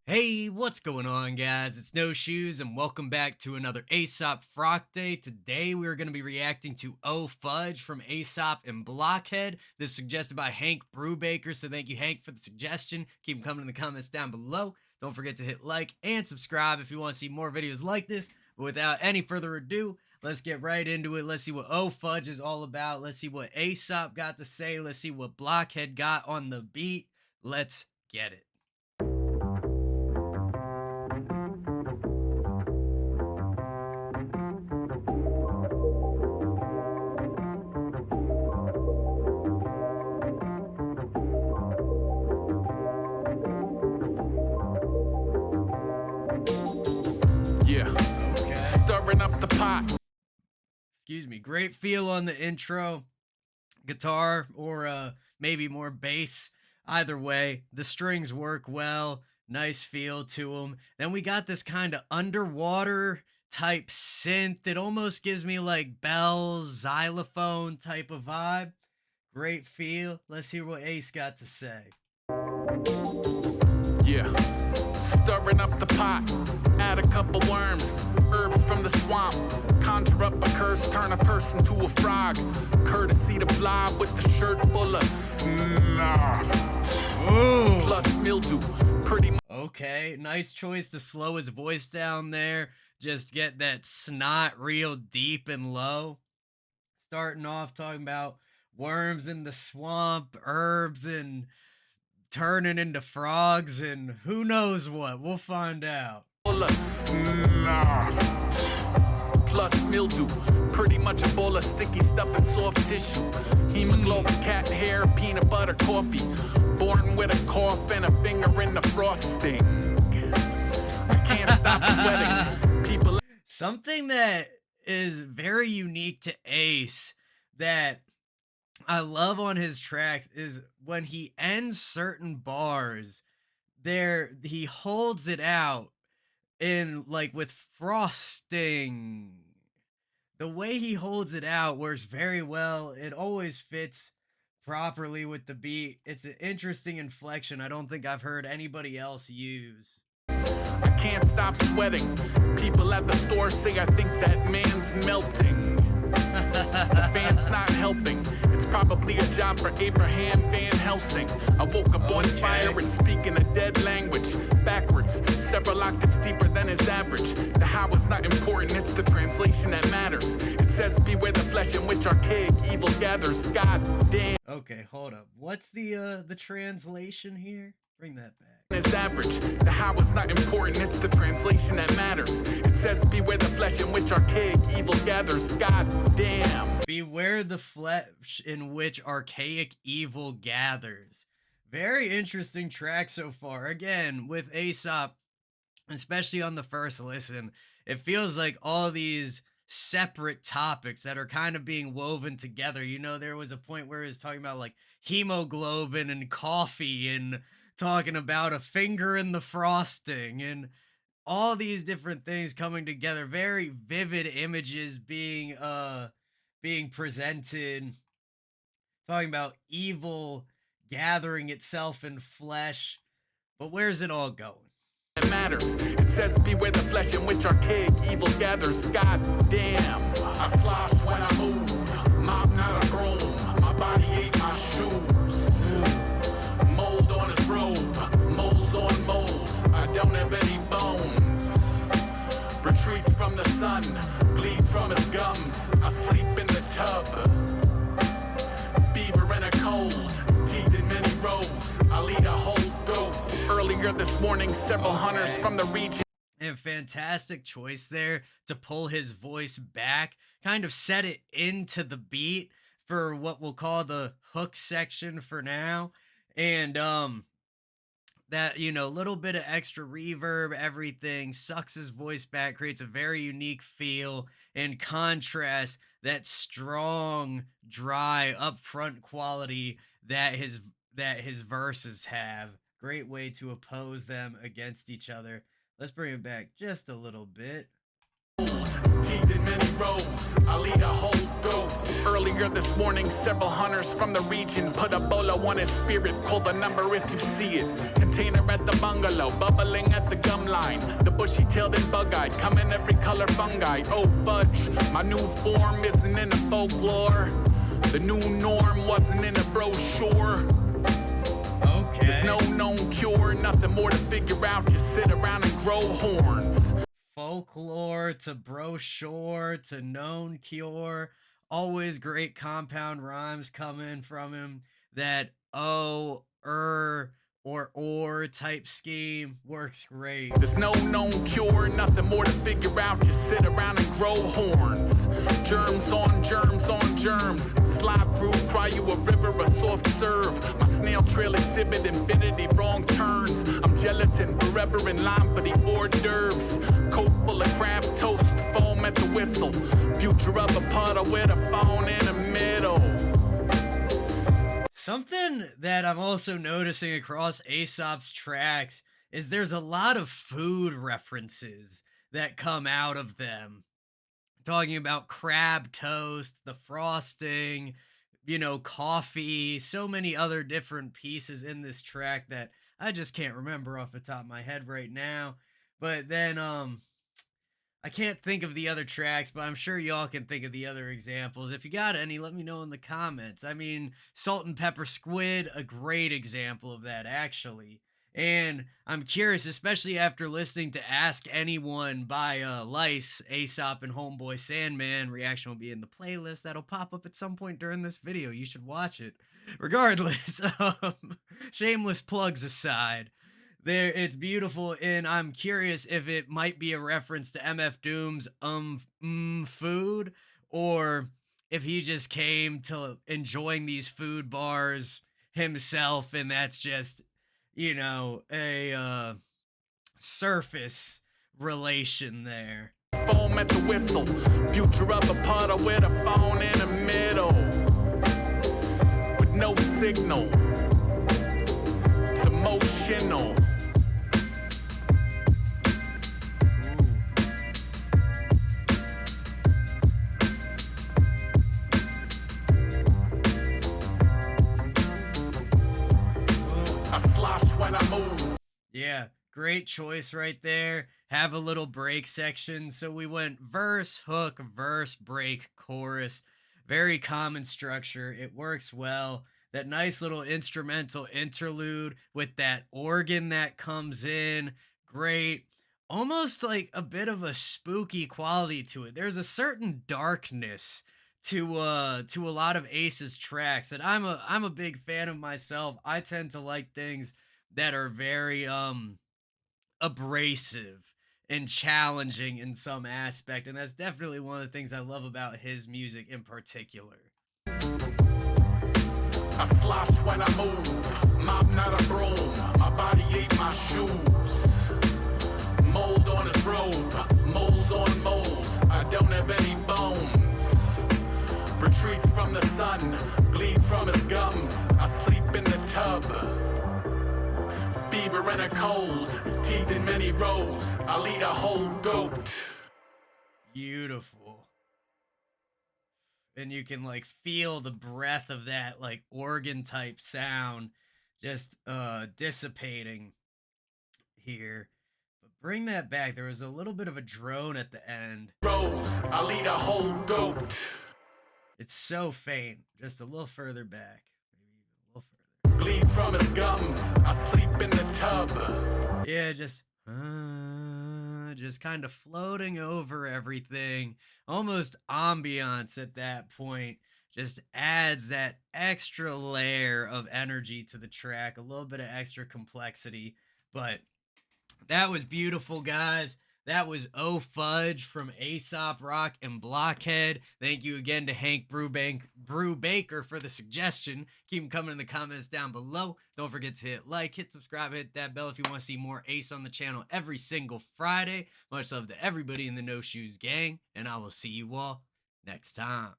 Hey, what's going on, guys? It's No Shoes, and welcome back to another Aesop Frock Day. Today, we're going to be reacting to Fudge from Aesop and Blockhead. This is suggested by Hank Brubaker, so thank you, Hank, for the suggestion. Keep them coming in the comments down below. Don't forget to hit like and subscribe if you want to see more videos like this. But without any further ado, let's get right into it. Let's see what Fudge is all about. Let's see what Aesop got to say. Let's see what Blockhead got on the beat. Let's get it. Yeah, Okay. stirring up the pot. Excuse me. Great feel on the intro. Guitar or maybe more bass. Either way, the strings work well. Nice feel to them. Then we got this kind of underwater type synth. It almost gives me like bells, xylophone type of vibe. Great feel. Let's hear what Ace got to say. Yeah, stirring up the pot. Add a couple worms, herbs from the swamp. Conjure up a curse, turn a person to a frog. Courtesy to Blob with the shirt full of snot. Ooh. Plus mildew, pretty much. Okay, nice choice to slow his voice down there. Just get that snot real deep and low. Starting off talking about worms in the swamp, herbs, and turning into frogs, and who knows what. We'll find out. Full of snot. Plus mildew, pretty much a bowl of sticky stuff and soft tissue. Hemoglobin, cat hair, peanut butter, coffee. Born with a cough and a finger in the frosting. I can't stop sweating. People. Something that is very unique to Ace that I love on his tracks is when he ends certain bars, there he holds it out in like with frosting. The way he holds it out works very well. It always fits properly with the beat. It's an interesting inflection I don't think I've heard anybody else use. I can't stop sweating. People at the store say I think that man's melting. The fan's not helping. It's probably a job for Abraham Van Helsing. I woke up on fire and speaking a dead language. Backwards, several octaves deeper than his average. The how is not important, it's the translation that matters. It says beware the flesh in which archaic evil gathers. God damn. Okay, hold up. What's the translation here? Bring that back. Is average. The how is not important, it's the translation that matters. It says beware the flesh in which archaic evil gathers. God damn. Beware the flesh in which archaic evil gathers. Very interesting track so far. Again, with Aesop, especially on the first listen, it feels like all these separate topics that are kind of being woven together. You know, there was a point where he was talking about like hemoglobin and coffee and talking about a finger in the frosting and all these different things coming together. Very vivid images being presented, talking about evil gathering itself in flesh. But where's it all going? It matters. It says beware the flesh in which archaic evil gathers. God damn. I slosh when I move. Mob not a broom. My body ate my shoes. Mold on his robe. Moles on moles. I don't have any bones. Retreats from the sun. Bleeds from his gums. I sleep in the tub. Fever and a cold. Teeth in many rows. I'll eat a whole goat. Earlier this morning, several hunters from the region. And fantastic choice there to pull his voice back, kind of set it into the beat for what we'll call the hook section for now. And that, you know, little bit of extra reverb, everything sucks his voice back, creates a very unique feel and contrast that strong, dry, upfront quality that his verses have. Great way to oppose them against each other. Let's bring it back just a little bit. Teeth in many rows, I lead a whole goat. Earlier this morning, several hunters from the region put a bolo on his spirit. Call the number if you see it. Container at the bungalow, bubbling at the gum line. The bushy-tailed and bug-eyed, come in every color fungi. Oh, fudge, my new form isn't in the folklore. The new norm wasn't in a brochure. Okay. There's no known cure, nothing more to figure out. Just sit around and grow horns. Folklore to brochure to known cure. Always great compound rhymes coming from him. That or type scheme works great. There's no known cure, nothing more to figure out. Just sit around and grow horns. Germs on germs on germs. Slide through, cry you a river, a soft serve. My snail trail exhibit infinity wrong turns. I'm gelatin forever in line for the hors d'oeuvres. Coat full of crab toast, foam at the whistle. Future of a puddle with a phone in the middle. Something that I'm also noticing across Aesop's tracks is there's a lot of food references that come out of them. Talking about crab toast, the frosting, coffee, so many other different pieces in this track that I just can't remember off the top of my head right now. But then I can't think of the other tracks, but I'm sure y'all can think of the other examples. If you got any, let me know in the comments. I mean, Salt and Pepper Squid, a great example of that, actually. And I'm curious, especially after listening to Ask Anyone by Lice, Aesop, and Homeboy Sandman. Reaction will be in the playlist that'll pop up at some point during this video. You should watch it. Regardless, shameless plugs aside, it's beautiful, and I'm curious if it might be a reference to MF Doom's food, or if he just came to enjoying these food bars himself, and that's just a surface relation there. Foam at the whistle, future of a puddle with a phone in the middle. With no signal, it's emotional. Yeah, great choice right there. Have a little break section. So we went verse, hook, verse, break, chorus. Very common structure. It works well. That nice little instrumental interlude with that organ that comes in. Great. Almost like a bit of a spooky quality to it. There's a certain darkness to a lot of Ace's tracks, and I'm a big fan of myself. I tend to like things that are very abrasive and challenging in some aspect, and that's definitely one of the things I love about his music in particular. I slosh when I move, mop not a broom. My body ate my shoes. Mold on his robe, moles on moles. I don't have any bones. Retreats from the sun, bleeds from his gums. I sleep in the tub. Fever and a cold, teeth in many rows. I'll eat a whole goat. Beautiful. And you can like feel the breath of that like organ type sound just dissipating here. But bring that back. There was a little bit of a drone at the end. Rose, I'll eat a whole goat. It's so faint. Just a little further back. Maybe even a little further. Bleeds from his gums. I sleep in the tub. Yeah, just kind of floating over everything. Almost ambiance at that point. Just adds that extra layer of energy to the track. A little bit of extra complexity. But that was beautiful, guys. That was Oh Fudge from Aesop Rock and Blockhead. Thank you again to Hank Brubaker for the suggestion. Keep them coming in the comments down below. Don't forget to hit like, hit subscribe, hit that bell if you want to see more Ace on the channel every single Friday. Much love to everybody in the No Shoes gang, and I will see you all next time.